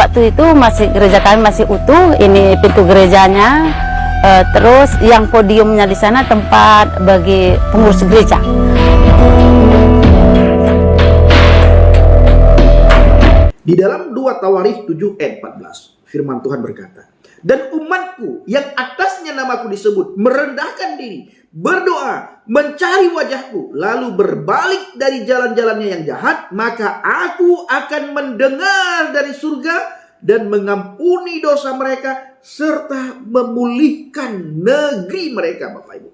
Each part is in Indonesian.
waktu itu gereja kami masih utuh, ini pintu gerejanya, terus yang podiumnya di sana tempat bagi pengurus gereja. Di dalam 2 Tawarikh 7 ayat 14, firman Tuhan berkata, "Dan umatku yang atasnya namaku disebut merendahkan diri, berdoa, mencari wajahku, lalu berbalik dari jalan-jalannya yang jahat, maka aku akan mendengar dari surga dan mengampuni dosa mereka serta memulihkan negeri mereka." Bapak Ibu,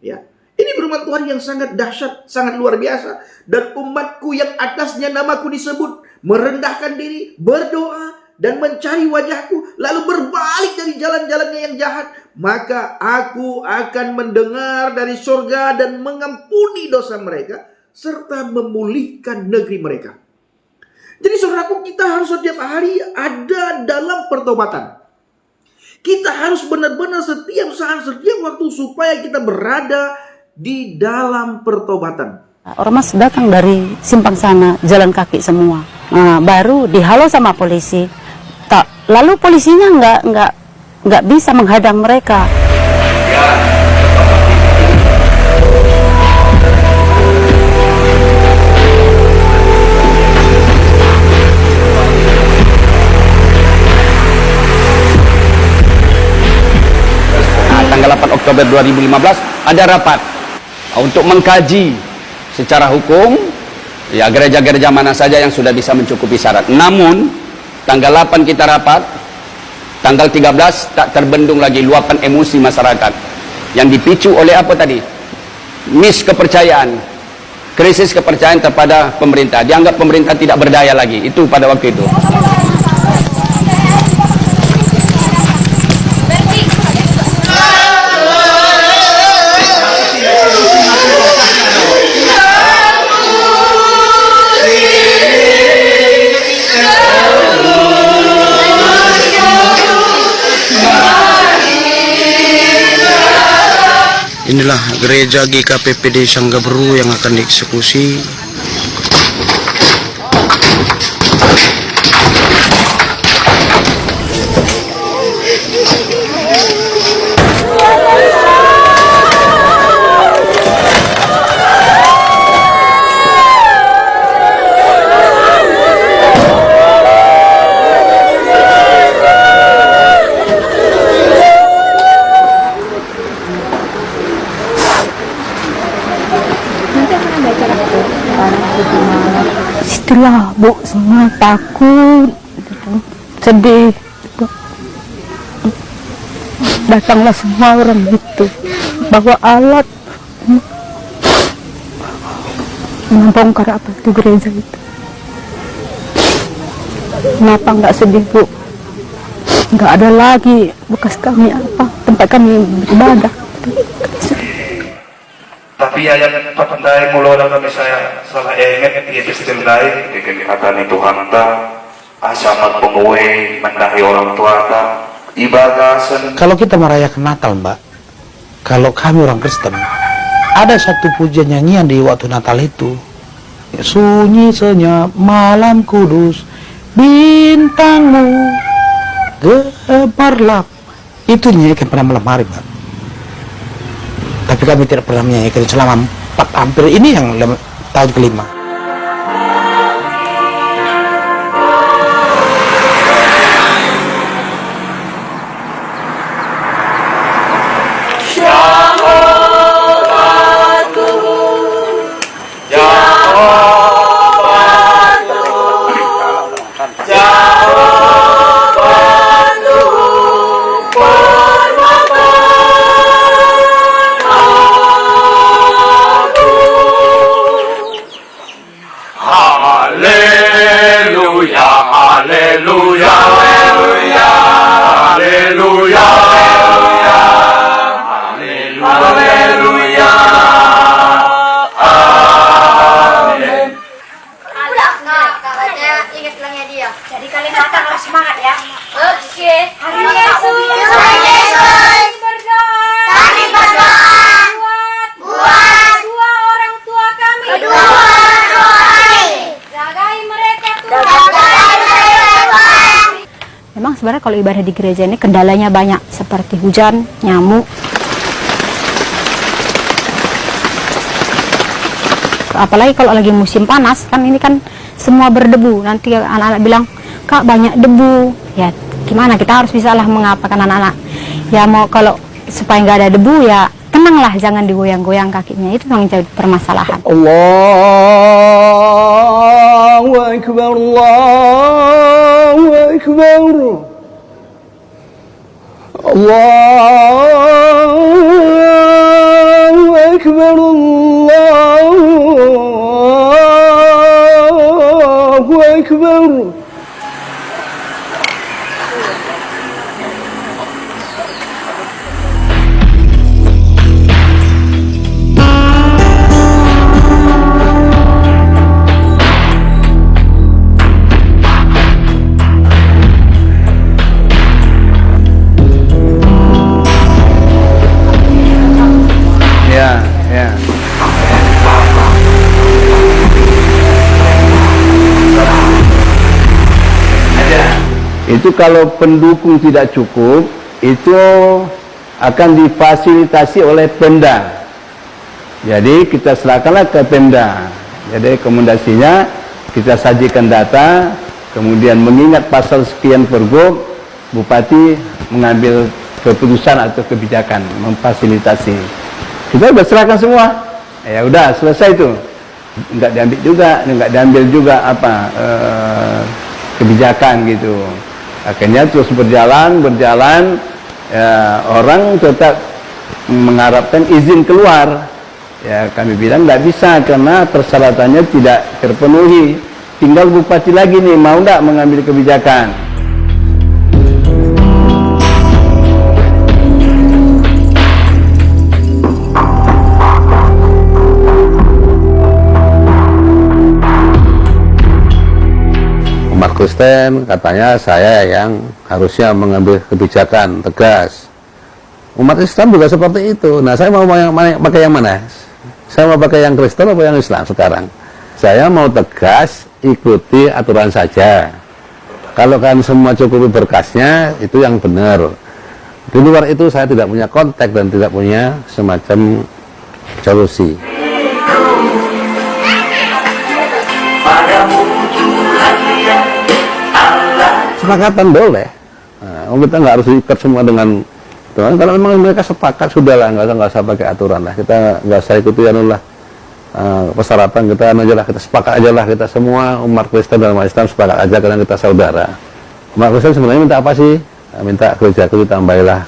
ya, ini firman Tuhan yang sangat dahsyat, sangat luar biasa. Dan umatku yang atasnya namaku disebut merendahkan diri, berdoa, dan mencari wajahku, lalu berbalik dari jalan-jalannya yang jahat, maka aku akan mendengar dari surga dan mengampuni dosa mereka serta memulihkan negeri mereka. Jadi saudaraku, kita harus setiap hari ada dalam pertobatan. Kita harus benar-benar setiap saat, setiap waktu supaya kita berada di dalam pertobatan. Ormas datang dari simpang sana, jalan kaki semua. Nah, baru dihalau sama polisi. Lalu polisinya nggak bisa menghadang mereka. Tanggal 8 Oktober 2015 ada rapat untuk mengkaji secara hukum ya gereja-gereja mana saja yang sudah bisa mencukupi syarat. Namun tanggal 8 kita rapat, tanggal 13 tak terbendung lagi luapan emosi masyarakat yang dipicu oleh apa tadi? Kepercayaan, krisis kepercayaan kepada pemerintah. Dianggap pemerintah tidak berdaya lagi. Itu pada waktu itu. Inilah gereja GKPPD Sanggabru yang akan dieksekusi. Itulah Bu, semua takut, sedih. Datanglah semua orang itu, bawa alat, membongkar apa itu gereja itu. Kenapa nggak sedih Bu? Nggak ada lagi bekas kami apa, tempat kami beribadah. Tapi ayat patandai mulo lang kami saya salah ingat itu istilai di kegiatan itu hanta asamat penguwe mendahi orang tua ta ibadah Kalau kita merayakan Natal, Mbak, kalau kami orang Kristen, ada satu pujian nyanyian di waktu Natal itu, sunyi senyap malam kudus, bintangmu gemerlap. Itu nyanyikan pada malam hari, Mbak. Tapi kami tidak pernah menyanyikan selama hampir ini yang tahun kelima. Jadi kalian datang harus semangat ya. Oke. Hari Yesus. Hari Yesus. Berdoa. Kami berdoa. Buat kedua orang tua kami. Kedua orang tua kami. Jagai mereka Tuhan. Jagai mereka Tuhan. memang sebenarnya kalau ibadah di gereja ini kendalanya banyak, seperti hujan, nyamuk. Apalagi kalau lagi musim panas, kan ini kan semua berdebu. Nanti anak-anak bilang, Kak banyak debu. Ya gimana, kita harus bisa lah mengapakan anak-anak. Ya mau kalau supaya nggak ada debu ya tenanglah, jangan digoyang-goyang kakinya. Itu yang jadi permasalahan. Allahu Akbar, Allahu Akbar, Allahu Akbar, Allahu Akbar. Ya, ya. Itu kalau pendukung tidak cukup, itu akan difasilitasi oleh Pemda. Jadi kita serahkanlah ke Pemda. Jadi rekomendasinya kita sajikan data, kemudian mengingat pasal sekian Pergub, Bupati mengambil keputusan atau kebijakan memfasilitasi. Kita udah serahkan semua, ya udah selesai itu, nggak diambil juga apa kebijakan gitu. Akhirnya terus berjalan, ya, orang tetap mengharapkan izin keluar. Ya kami bilang nggak bisa karena persyaratannya tidak terpenuhi. Tinggal bupati lagi nih mau nggak mengambil kebijakan. Umat Kristen katanya saya yang harusnya mengambil kebijakan tegas. Umat Islam juga seperti itu. Nah saya mau pakai yang mana? Saya mau pakai yang Kristen atau yang Islam sekarang? Saya mau tegas, ikuti aturan saja. Kalau kan semua cukupi berkasnya, itu yang benar. Di luar itu saya tidak punya kontak dan tidak punya semacam solusi. Sepakatan boleh. Nah, kita nggak harus ikat semua dengan Tuhan. Kalau memang mereka sepakat sudahlah, nggak usah pakai aturan lah. Kita nggak usah ikuti anulah persyaratan kita aja lah. Kita sepakat aja lah, kita semua umat Kristen dan umat Islam sepakat aja karena kita saudara. Umat Kristen sebenarnya minta apa sih? Minta gerejaku ditambahilah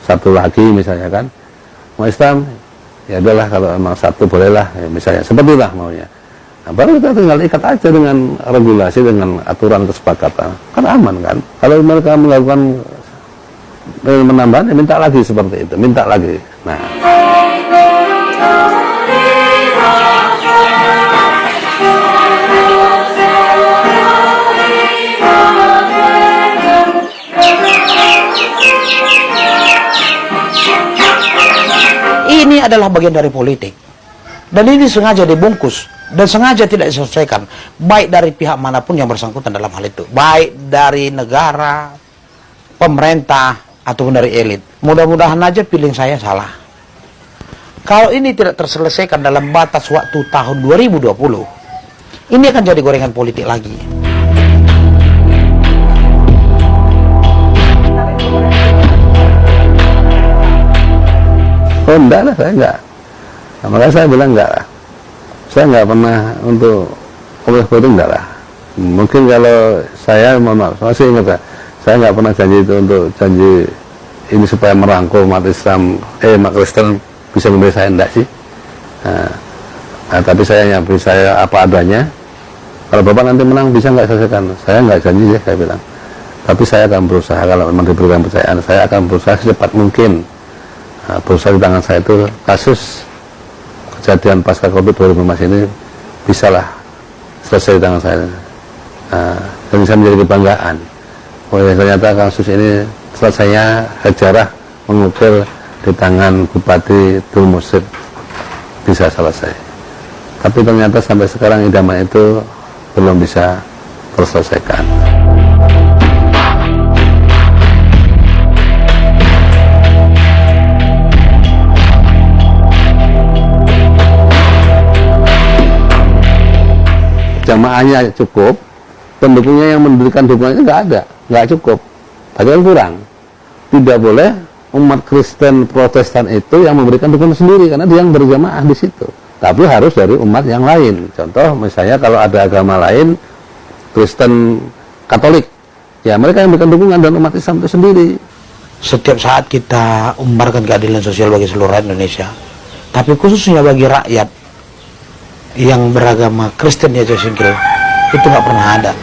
satu lagi misalnya kan. Umat Islam ya adalah kalau memang satu bolehlah ya, misalnya seperti itulah maunya. Nah, baru kita tinggal ikat aja dengan regulasi, dengan aturan kesepakatan, kan aman kan. Kalau mereka melakukan menambah, ya minta lagi seperti itu, minta lagi. Nah, ini adalah bagian dari politik. Dan ini sengaja dibungkus dan sengaja tidak diselesaikan, baik dari pihak manapun yang bersangkutan dalam hal itu, baik dari negara, pemerintah, ataupun dari elit. Mudah-mudahan aja feeling saya salah. Kalau ini tidak terselesaikan dalam batas waktu tahun 2020, ini akan jadi gorengan politik lagi. oh enggak lah, saya enggak. Nah, makanya saya bilang enggak lah. Saya enggak pernah untuk itu enggak lah. Mungkin kalau saya, mohon maaf, masih ingat ya, saya enggak pernah janji itu untuk janji ini supaya merangkul umat Islam, umat Kristen bisa memberi saya, enggak sih. Nah, tapi saya nyampe saya apa adanya. Kalau Bapak nanti menang bisa nggak selesaikan? Saya nggak janji ya, saya bilang. Tapi saya akan berusaha, kalau memang diberikan kepercayaan, saya akan berusaha secepat mungkin. Berusaha di tangan saya itu kasus kejadian pasca Covid 2015 ini bisalah selesai di tangan saya. Dan bisa menjadi kebanggaan. Oh ya, ternyata kasus ini selesainya sejarah mengukir di tangan Bupati Tulmusib, bisa selesai. Tapi ternyata sampai sekarang idaman itu belum bisa terselesaikan. jamaahnya cukup, pendukungnya yang memberikan dukungannya nggak cukup, padahal kurang. Tidak boleh umat Kristen Protestan itu yang memberikan dukungan sendiri, karena dia yang berjamaah di situ. Tapi harus dari umat yang lain. Contoh misalnya kalau ada agama lain, Kristen Katolik, ya mereka yang memberikan dukungan, dan umat Islam itu sendiri. Setiap saat kita umbarkan keadilan sosial bagi seluruh rakyat Indonesia, tapi khususnya bagi rakyat yang beragama Kristen ya Singkil, itu nggak pernah ada.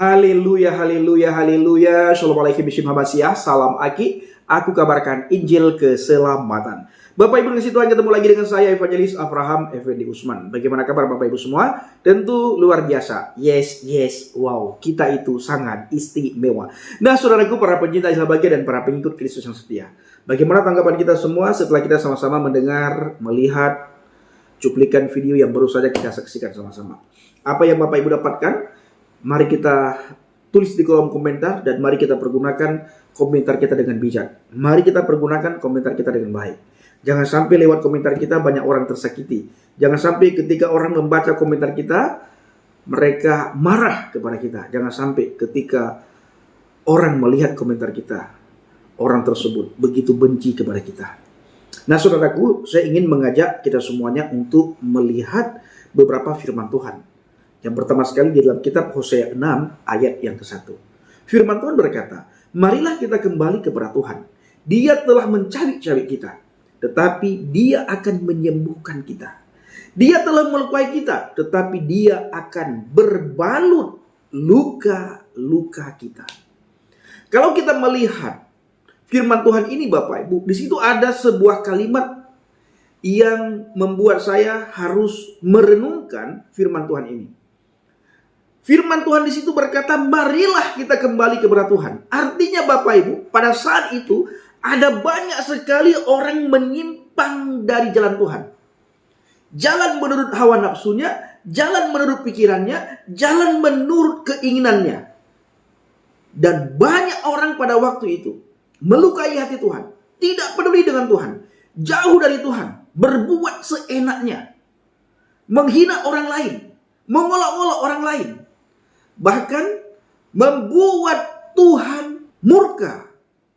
Haleluya, haleluya, haleluya. Assalamualaikum warahmatullahi wabarakatuh. Salam Aki. Aku kabarkan Injil keselamatan. Bapak Ibu kasih Tuhan, ketemu lagi dengan saya Evangelis Abraham Effendi Usman. Bagaimana kabar Bapak Ibu semua? Tentu luar biasa. Yes, wow. Kita itu sangat istimewa. Nah, saudaraku, para pencinta Islam bahagia dan para pengikut Kristus yang setia. Bagaimana tanggapan kita semua setelah kita sama-sama mendengar, melihat cuplikan video yang baru saja kita saksikan sama-sama? Apa yang Bapak Ibu dapatkan? Mari kita tulis di kolom komentar, dan mari kita pergunakan komentar kita dengan bijak. Mari kita pergunakan komentar kita dengan baik. Jangan sampai lewat komentar kita banyak orang tersakiti. Jangan sampai ketika orang membaca komentar kita, mereka marah kepada kita. Jangan sampai ketika orang melihat komentar kita, orang tersebut begitu benci kepada kita. Nah, saudaraku, saya ingin mengajak kita semuanya untuk melihat beberapa firman Tuhan. Yang pertama sekali di dalam kitab Hosea 6 ayat yang ke-1. Firman Tuhan berkata, marilah kita kembali kepada Tuhan. Dia telah mencari-cari kita, tetapi Dia akan menyembuhkan kita. Dia telah melukai kita, tetapi Dia akan berbalut luka-luka kita. Kalau kita melihat firman Tuhan ini Bapak Ibu, di situ ada sebuah kalimat yang membuat saya harus merenungkan firman Tuhan ini. Firman Tuhan di situ berkata, marilah kita kembali kepada Tuhan. Artinya Bapak Ibu, pada saat itu ada banyak sekali orang menyimpang dari jalan Tuhan. Jalan menurut hawa nafsunya, jalan menurut pikirannya, jalan menurut keinginannya. Dan banyak orang pada waktu itu melukai hati Tuhan, tidak peduli dengan Tuhan, jauh dari Tuhan, berbuat seenaknya, menghina orang lain, mengolok-olok orang lain. Bahkan membuat Tuhan murka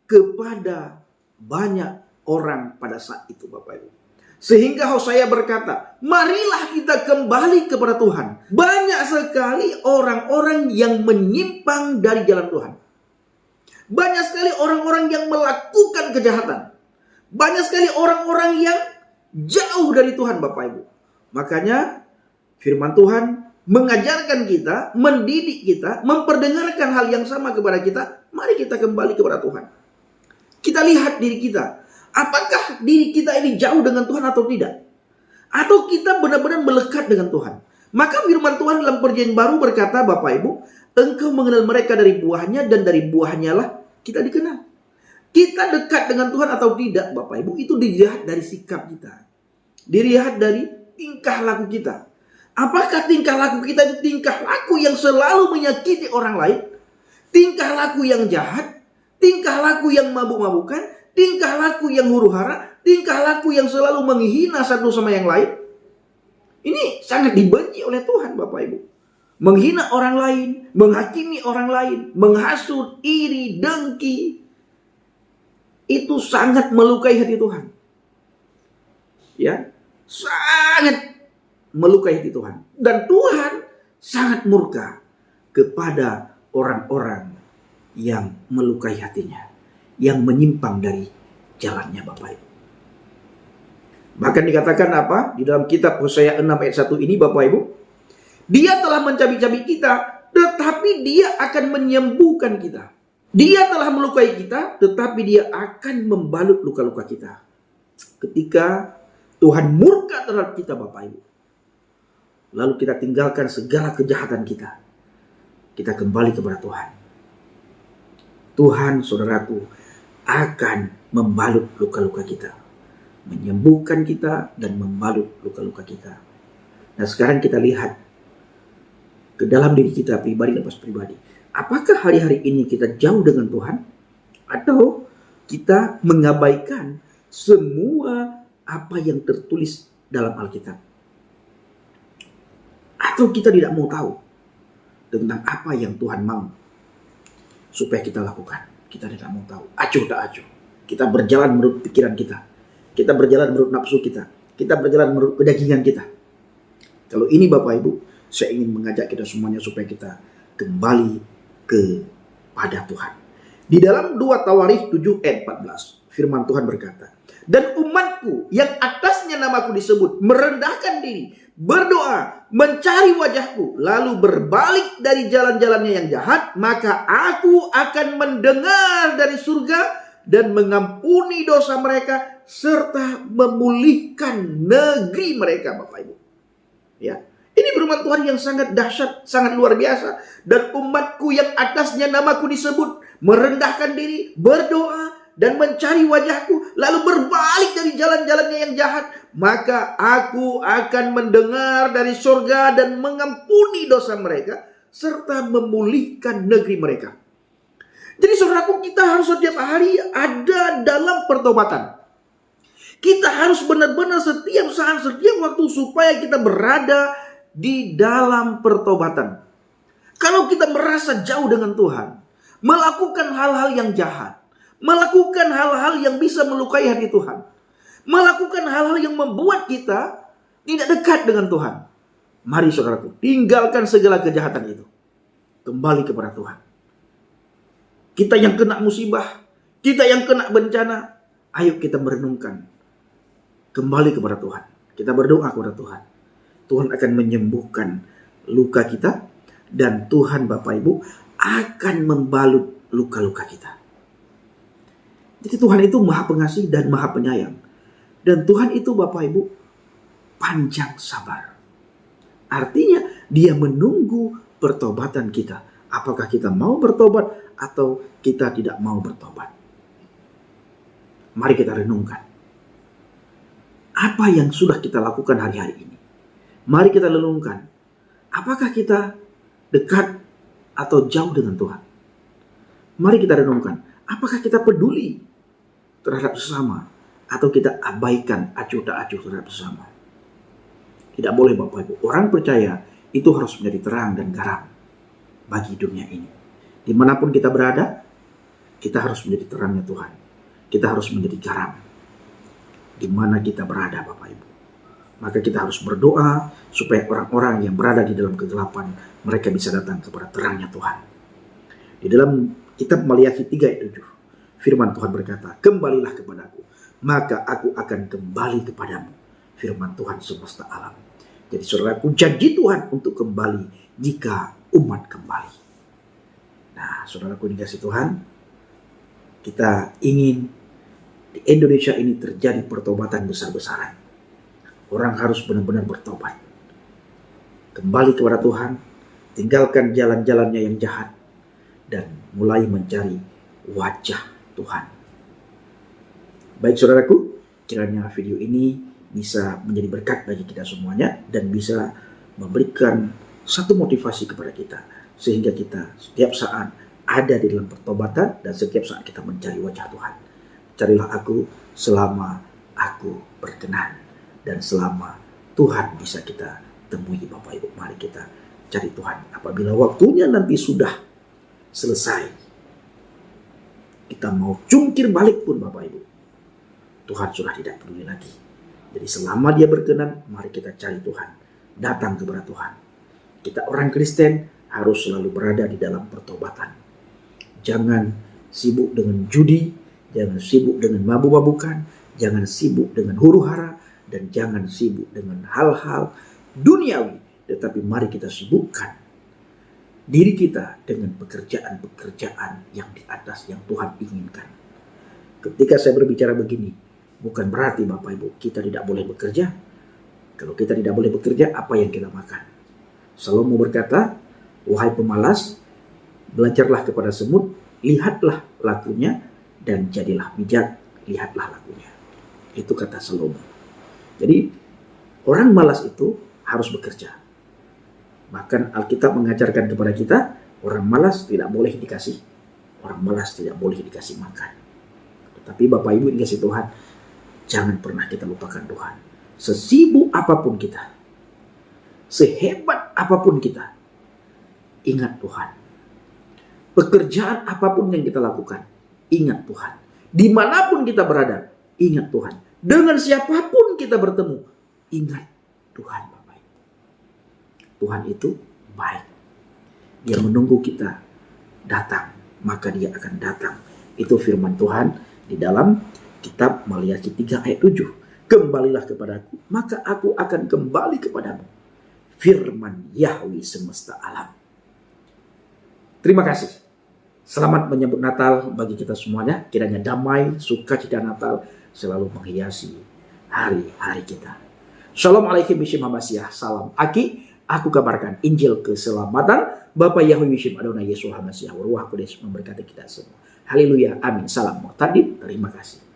kepada banyak orang pada saat itu Bapak Ibu. Sehingga Hosea berkata, marilah kita kembali kepada Tuhan. Banyak sekali orang-orang yang menyimpang dari jalan Tuhan. Banyak sekali orang-orang yang melakukan kejahatan. Banyak sekali orang-orang yang jauh dari Tuhan Bapak Ibu. Makanya firman Tuhan mengajarkan kita, mendidik kita, memperdengarkan hal yang sama kepada kita. Mari kita kembali kepada Tuhan. Kita lihat diri kita. Apakah diri kita ini jauh dengan Tuhan atau tidak? Atau kita benar-benar melekat dengan Tuhan? Maka firman Tuhan dalam perjanjian baru berkata, Bapak Ibu, engkau mengenal mereka dari buahnya, dan dari buahnya lah kita dikenal. Kita dekat dengan Tuhan atau tidak Bapak Ibu, itu dilihat dari sikap kita. Dilihat dari tingkah laku kita. Apakah tingkah laku kita itu tingkah laku yang selalu menyakiti orang lain? Tingkah laku yang jahat? Tingkah laku yang mabuk-mabukan? Tingkah laku yang huru-hara? Tingkah laku yang selalu menghina satu sama yang lain? Ini sangat dibenci oleh Tuhan Bapak Ibu. Menghina orang lain, menghakimi orang lain, menghasut, iri, dengki. Itu sangat melukai hati Tuhan. Ya, sangat melukai hati Tuhan. Dan Tuhan sangat murka kepada orang-orang yang melukai hatinya, yang menyimpang dari jalannya Bapak Ibu. Bahkan dikatakan apa? Di dalam kitab Hosea 6 ayat 1 ini Bapak Ibu, Dia telah mencabik-cabik kita, tetapi Dia akan menyembuhkan kita. Dia telah melukai kita, tetapi Dia akan membalut luka-luka kita. Ketika Tuhan murka terhadap kita Bapak Ibu, lalu kita tinggalkan segala kejahatan kita. Kita kembali kepada Tuhan. Tuhan, saudaraku, akan membalut luka-luka kita. Menyembuhkan kita dan membalut luka-luka kita. Nah, sekarang kita lihat ke dalam diri kita pribadi lepas pribadi. Apakah hari-hari ini kita jauh dengan Tuhan? Atau kita mengabaikan semua apa yang tertulis dalam Alkitab. Atau kita tidak mau tahu tentang apa yang Tuhan mau supaya kita lakukan. Kita tidak mau tahu. Acuh tak acuh. Kita berjalan menurut pikiran kita. Kita berjalan menurut nafsu kita. Kita berjalan menurut kedagingan kita. Kalau ini Bapak Ibu, saya ingin mengajak kita semuanya supaya kita kembali kepada Tuhan. Di dalam 2 Tawarikh 7 ayat 14, firman Tuhan berkata, "Dan umatku yang atasnya namaku disebut merendahkan diri, berdoa, mencari wajahku, lalu berbalik dari jalan-jalannya yang jahat, maka aku akan mendengar dari surga dan mengampuni dosa mereka serta memulihkan negeri mereka." Bapak Ibu. Ya. Ini firman Tuhan yang sangat dahsyat, sangat luar biasa. Dan umatku yang atasnya namaku disebut merendahkan diri, berdoa, dan mencari wajahku, lalu berbalik dari jalan-jalannya yang jahat, maka aku akan mendengar dari surga dan mengampuni dosa mereka, serta memulihkan negeri mereka. Jadi saudaraku, kita harus setiap hari ada dalam pertobatan. Kita harus benar-benar setiap saat, setiap waktu supaya kita berada di dalam pertobatan. Kalau kita merasa jauh dengan Tuhan, melakukan hal-hal yang jahat, melakukan hal-hal yang bisa melukai hati Tuhan, melakukan hal-hal yang membuat kita tidak dekat dengan Tuhan, mari saudaraku, tinggalkan segala kejahatan itu. Kembali kepada Tuhan. Kita yang kena musibah, kita yang kena bencana, ayo kita merenungkan. Kembali kepada Tuhan. Kita berdoa kepada Tuhan. Tuhan akan menyembuhkan luka kita, dan Tuhan Bapak Ibu akan membalut luka-luka kita. Jadi Tuhan itu Maha Pengasih dan Maha Penyayang. Dan Tuhan itu Bapak Ibu panjang sabar. Artinya Dia menunggu pertobatan kita. Apakah kita mau bertobat atau kita tidak mau bertobat. Mari kita renungkan. Apa yang sudah kita lakukan hari-hari ini? Mari kita renungkan. Apakah kita dekat atau jauh dengan Tuhan? Mari kita renungkan. Apakah kita peduli terhadap sesama atau kita abaikan, acuh tak acuh terhadap sesama? Tidak boleh Bapak Ibu. Orang percaya itu harus menjadi terang dan garam bagi dunia ini. Dimanapun kita berada, kita harus menjadi terangnya Tuhan. Kita harus menjadi garam. Di mana kita berada Bapak Ibu. Maka kita harus berdoa supaya orang-orang yang berada di dalam kegelapan, mereka bisa datang kepada terangnya Tuhan. Di dalam kitab Maliaki 3 ayat 7, firman Tuhan berkata, "Kembalilah kepadaku, maka aku akan kembali kepadamu." Firman Tuhan semesta alam. Jadi saudaraku, janji Tuhan untuk kembali jika umat kembali. Nah, saudaraku dikasih Tuhan, kita ingin di Indonesia ini terjadi pertobatan besar-besaran. Orang harus benar-benar bertobat. Kembali kepada Tuhan, tinggalkan jalan-jalannya yang jahat, dan mulai mencari wajah Tuhan. Baik saudaraku, kiranya video ini bisa menjadi berkat bagi kita semuanya dan bisa memberikan satu motivasi kepada kita sehingga kita setiap saat ada di dalam pertobatan dan setiap saat kita mencari wajah Tuhan. Carilah aku selama aku berkenan dan selama Tuhan bisa kita temui Bapak Ibu. Mari kita cari Tuhan. Apabila waktunya nanti sudah selesai, kita mau jungkir balik pun Bapak Ibu, Tuhan sudah tidak peduli lagi. Jadi selama Dia berkenan, mari kita cari Tuhan. Datang kepada Tuhan. Kita orang Kristen harus selalu berada di dalam pertobatan. Jangan sibuk dengan judi, jangan sibuk dengan mabuk-mabukan, jangan sibuk dengan huru-hara, dan jangan sibuk dengan hal-hal duniawi. Tetapi mari kita sibukkan diri kita dengan pekerjaan-pekerjaan yang di atas yang Tuhan inginkan. Ketika saya berbicara begini, bukan berarti Bapak Ibu kita tidak boleh bekerja. Kalau kita tidak boleh bekerja, apa yang kita makan? Salomo berkata, "Wahai pemalas, belajarlah kepada semut, lihatlah lakunya, dan jadilah bijak, lihatlah lakunya." Itu kata Salomo. Jadi orang malas itu harus bekerja. Bahkan Alkitab mengajarkan kepada kita, orang malas tidak boleh dikasih. Orang malas tidak boleh dikasih makan. Tapi Bapak Ibu dikasih Tuhan, jangan pernah kita lupakan Tuhan. Sesibuk apapun kita, sehebat apapun kita, ingat Tuhan. Pekerjaan apapun yang kita lakukan, ingat Tuhan. Dimanapun kita berada, ingat Tuhan. Dengan siapapun kita bertemu, ingat Tuhan Bapak Ibu. Tuhan itu baik. Dia menunggu kita datang, maka dia akan datang. Itu firman Tuhan di dalam kitab Maliaki 3 ayat 7. Kembalilah kepadaku, maka aku akan kembali kepadamu. Firman Yahweh semesta alam. Terima kasih. Selamat menyambut Natal bagi kita semuanya. Kiranya damai, sukacita Natal selalu menghiasi hari-hari kita. Shalom alaikum bishim hamasiah. Salam Aki. Aku kabarkan Injil keselamatan. Bapak Yahweh bishim Adonai Yesus Hamasiah. Ruah Kudus memberkati kita semua. Haleluya. Amin. Salam Muhtadin. Terima kasih.